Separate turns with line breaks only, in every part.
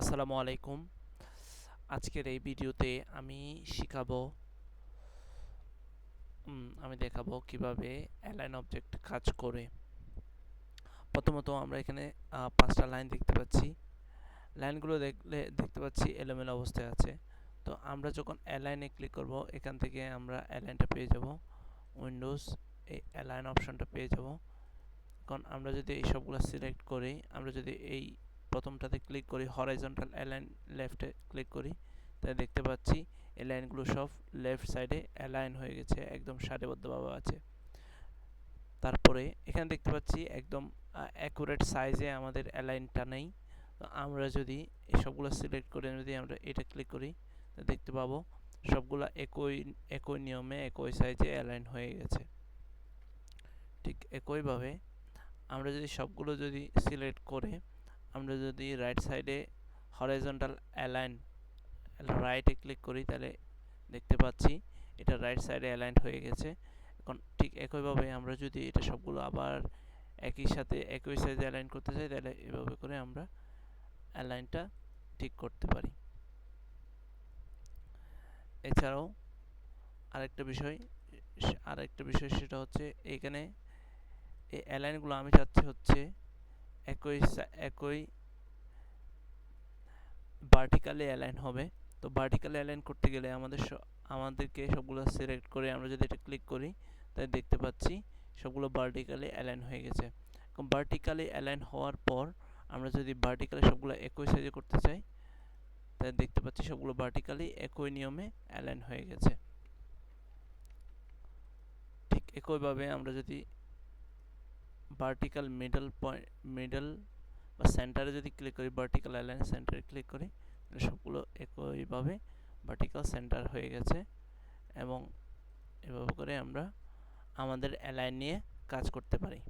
আসসালামু আলাইকুম। আজকের এই ভিডিওতে আমি শিখাবো আমি দেখাবো কিভাবে অ্যালাইন অবজেক্ট কাজ করে। প্রথমত আমরা এখানে 5টা লাইন দেখতে পাচ্ছি। লাইনগুলো দেখতে পাচ্ছি এলোমেলো অবস্থায় আছে। তো আমরা যখন অ্যালাইনে ক্লিক করব, এখান থেকে আমরা অ্যালাইনটা পেয়ে যাব। উইন্ডোজ এই অ্যালাইন অপশনটা পেয়ে যাব। এখন আমরা যদি এই সবগুলো সিলেক্ট করি, আমরা যদি এই প্রথমটাতে ক্লিক করি, হরাইজন্টাল অ্যালাইন লেফটে ক্লিক করি, তাই দেখতে পাচ্ছি এই লাইনগুলো সব লেফট সাইডে অ্যালাইন হয়ে গেছে, একদম সারিবদ্ধভাবে আছে। তারপরে এখানে দেখতে পাচ্ছি একদম অ্যাকুরেট সাইজে আমাদের অ্যালাইনটা নেই। তো আমরা যদি এই সবগুলো সিলেক্ট করে যদি আমরা এটা ক্লিক করি, তো দেখতে পাবো সবগুলো একই নিয়মে একই সাইজে অ্যালাইন হয়ে গেছে। ঠিক একইভাবে আমরা যদি সবগুলো যদি সিলেক্ট করে আমরা যদি রাইট সাইডে হরাইজন্টাল অ্যালাইন রাইটে ক্লিক করি, তাহলে দেখতে পাচ্ছি এটা রাইট সাইডে অ্যালাইন হয়ে গেছে। এখন ঠিক একইভাবে আমরা যদি এটা সবগুলো আবার একই সাথে একই সাইজে অ্যালাইন করতে চাই, তাহলে এভাবে করে আমরা অ্যালাইনটা ঠিক করতে পারি। এছাড়াও আরেকটা বিষয় সেটা হচ্ছে এখানে এই অ্যালাইনগুলো আমি চাচ্ছি হচ্ছে একই ভার্টিক্যালি অ্যালাইন হবে। তো ভার্টিক্যালি অ্যালাইন করতে গেলে আমাদেরকে সবগুলো সিলেক্ট করে আমরা যদি এটা ক্লিক করি, তাই দেখতে পাচ্ছি সবগুলো ভার্টিক্যালি অ্যালাইন হয়ে গেছে। এখন ভার্টিক্যালি অ্যালাইন হওয়ার পর আমরা যদি ভার্টিক্যালি সবগুলো একই সাইজে করতে চাই, তাই দেখতে পাচ্ছি সবগুলো ভার্টিক্যালি একই নিয়মে অ্যালাইন হয়ে গেছে। ঠিক একইভাবে আমরা যদি ভার্টিক্যাল মিডল বা সেন্টারে যদি ক্লিক করি, ভার্টিক্যাল অ্যালাইন সেন্টারে ক্লিক করি, তাহলে সবগুলো একইভাবে ভার্টিক্যাল সেন্টার হয়ে গেছে। এবং এভাবে করে আমরা আমাদের অ্যালাইন নিয়ে কাজ করতে পারি।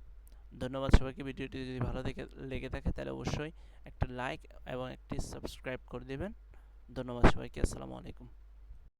ধন্যবাদ সবাইকে। ভিডিওটি যদি ভালো লেগে থাকে তাহলে অবশ্যই একটা লাইক এবং একটি সাবস্ক্রাইব করে দেবেন। ধন্যবাদ সবাইকে। আসসালামু আলাইকুম।